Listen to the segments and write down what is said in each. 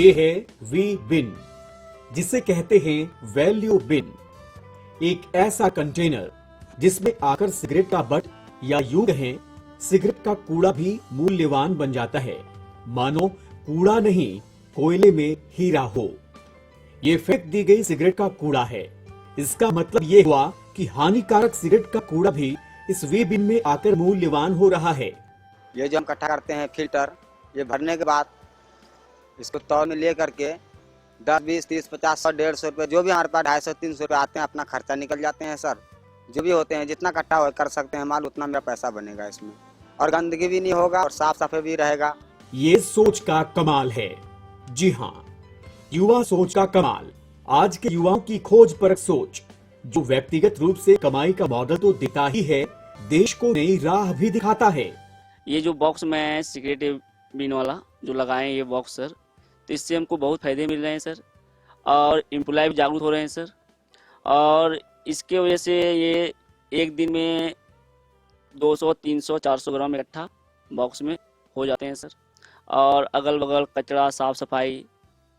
ये है we been, जिसे कहते हैं वैल्यू बिन। एक ऐसा कंटेनर जिसमें आकर सिगरेट का बट या यूं कहें सिगरेट का कूड़ा भी मूल्यवान बन जाता है, मानो कूड़ा नहीं कोयले में हीरा हो। ये फेंक दी गई सिगरेट का कूड़ा है। इसका मतलब ये हुआ कि हानिकारक सिगरेट का कूड़ा भी इस वे बिन में आकर मूल्यवान हो रहा है। ये जो हम इकट्ठा करते हैं फिल्टर, ये भरने के बाद इसको तौल में ले करके 10, 20, 30, 50, 100, 150 रुपये जो भी हमारे पास 250, 300 रुपये आते हैं, अपना खर्चा निकल जाते हैं सर। जो भी होते हैं जितना इकट्ठा हो कर सकते हैं माल, उतना मेरा पैसा बनेगा इसमें, और गंदगी भी नहीं होगा और साफ सफाई भी रहेगा। ये सोच का कमाल है। जी हाँ, युवा सोच का कमाल। आज के युवाओं की खोज परख सोच, जो व्यक्तिगत रूप से कमाई का मॉडल तो देता ही है, देश को नई राह भी दिखाता है। ये जो बॉक्स में सिगरेट बिन वाला जो लगाए हैं ये बॉक्स सर, तो इससे हमको बहुत फायदे मिल रहे हैं सर, और एम्प्लॉय भी जागरूक हो रहे हैं सर। और इसके वजह से ये एक दिन में 200, 300, 400 ग्राम इकट्ठा बॉक्स में हो जाते हैं सर। और अगल बगल कचरा साफ सफाई,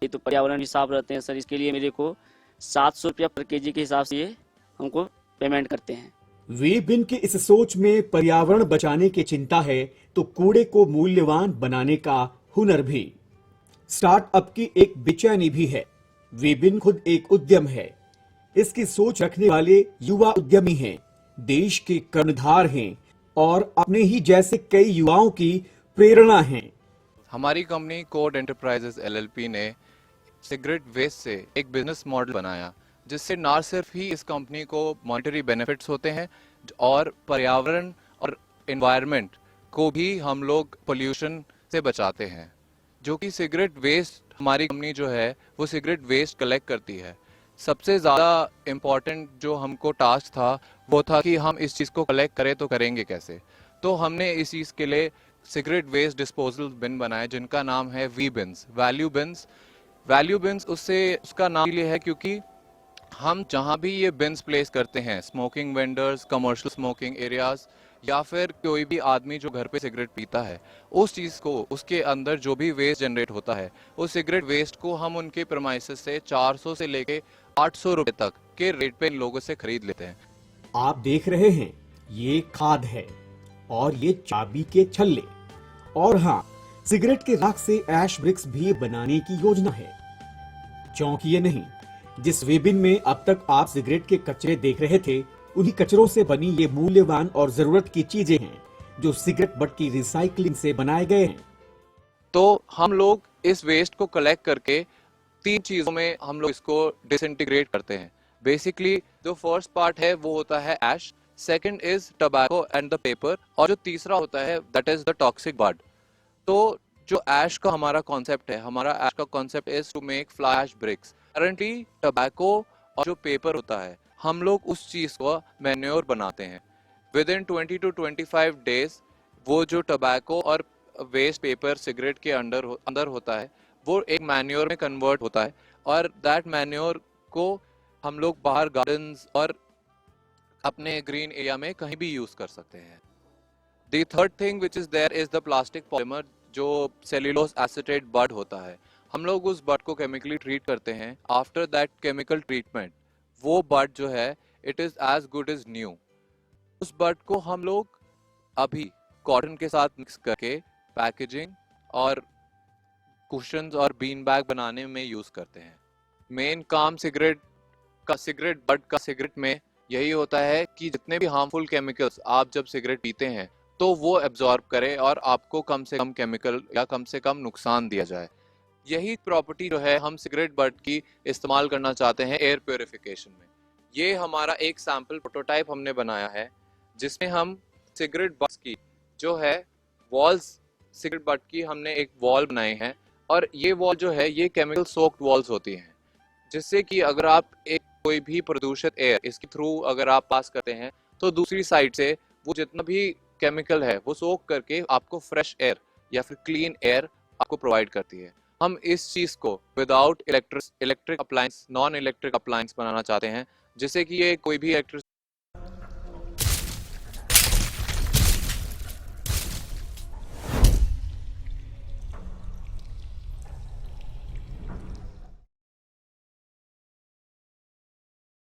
ये तो पर्यावरण भी साफ रहते हैं सर। इसके लिए मेरे को 700 रुपया पर केजी के हिसाब से ये हमको पेमेंट करते हैं। वे बिन की इस सोच में पर्यावरण बचाने की चिंता है तो कूड़े को मूल्यवान बनाने का हुनर भी। स्टार्टअप की एक बेचैनी भी है। वे बिन खुद एक उद्यम है। इसकी सोच रखने वाले युवा उद्यमी हैं, देश के कर्णधार हैं और अपने ही जैसे कई युवाओं की प्रेरणा हैं। हमारी कंपनी कोड एंटरप्राइजेस एलएलपी ने सिगरेट वेस्ट से एक बिजनेस मॉडल बनाया, जिससे न सिर्फ ही इस कंपनी को मॉनेटरी बेनिफिट्स होते हैं और पर्यावरण और एनवायरनमेंट को भी हम लोग पोल्यूशन से बचाते हैं। जो कि सिगरेट वेस्ट, हमारी कंपनी जो है वो सिगरेट वेस्ट कलेक्ट करती है। सबसे ज़्यादा इम्पॉर्टेंट जो हमको टास्क था वो था कि हम इस चीज़ को कलेक्ट करें तो करेंगे कैसे। तो हमने इस चीज़ के लिए सिगरेट वेस्ट डिस्पोजल बिन बनाए, जिनका नाम है V Bins, Value Bins. Value Bins उसका नाम इसलिए है क्योंकि हम जहाँ भी ये बिन्स प्लेस करते हैं, smoking vendors, commercial smoking areas, या फिर कोई भी आदमी जो घर पे सिगरेट पीता है, उस चीज़ को, उसके अंदर जो भी वेस्ट जनरेट होता है, उस सिगरेट वेस्ट को हम उनके प्रेमाइसेस से 400 से लेके 800 रुपए तक के रेट पे इन लोगों से खरीद लेते हैं। आप देख रहे हैं, ये खाद है और ये चाबी के छल्ले। और हाँ, सिगरेट के राख से ऐश ब्रिक्स भी बनाने की योजना है। चौंकिए नहीं, जिस वेबिन में अब तक आप सिगरेट के कचरे देख रहे थे, उन्हीं कचरों से बनी ये मूल्यवान और जरूरत की चीजें हैं, जो सिगरेट बट की रिसाइकलिंग से बनाए गए हैं। तो हम लोग इस वेस्ट को कलेक्ट करके 3 चीजों में हम लोग इसको डिसइंटीग्रेट करते हैं। बेसिकली जो फर्स्ट पार्ट है वो होता है ash, second is tobacco and the paper, और जो तीसरा होता है that is the toxic bud. तो जो ऐश का हमारा कॉन्सेप्ट है, हमारा ऐश का concept is to make fly ash bricks. Currently tobacco और जो पेपर होता है, हम लोग उस चीज को मैन्योर बनाते हैं। विद इन 20 to 25 डेज वो जो टोबैको और वेस्ट पेपर सिगरेट के अंदर होता है, वो एक मैन्योर में कन्वर्ट होता है, और दैट मैन्योर को हम लोग बाहर गार्डन्स और अपने ग्रीन एरिया में कहीं भी यूज कर सकते हैं। The third thing which is there is the plastic polymer, जो सेल्यूलोज एसिटेट बड होता है। हम लोग उस बड को केमिकली ट्रीट करते हैं। आफ्टर दैट केमिकल ट्रीटमेंट वो बड जो है it is as good as new. उस बड को हम लोग अभी कॉटन के साथ मिक्स करके पैकेजिंग और कुशन्स और बीन बैग बनाने में यूज करते हैं। मेन काम सिगरेट बड का सिगरेट में यही होता है कि जितने भी हार्मफुल केमिकल्स आप जब सिगरेट पीते हैं तो वो एब्जॉर्ब करे और आपको कम से कम केमिकल या कम से कम नुकसान दिया जाए। यही प्रॉपर्टी जो है हम सिगरेट बड की इस्तेमाल करना चाहते हैं एयर प्योरिफिकेशन में। ये हमारा एक सैंपल प्रोटोटाइप हमने बनाया है, जिसमें हम सिगरेट बड्स की जो है वॉल्स, सिगरेट बड की हमने एक वॉल बनाई है, और ये वॉल जो है ये केमिकल सोक्ड वॉल्स होती हैं, जिससे कि अगर आप एक कोई भी प्रदूषित एयर इसके थ्रू अगर आप पास करते हैं तो दूसरी साइड से वो जितना भी केमिकल है वो सोक करके आपको फ्रेश एयर या फिर क्लीन एयर आपको प्रोवाइड करती है। हम इस चीज को without electric appliance, non electric appliance बनाना चाहते हैं, जिससे कि ये कोई भी इलेक्ट्रिक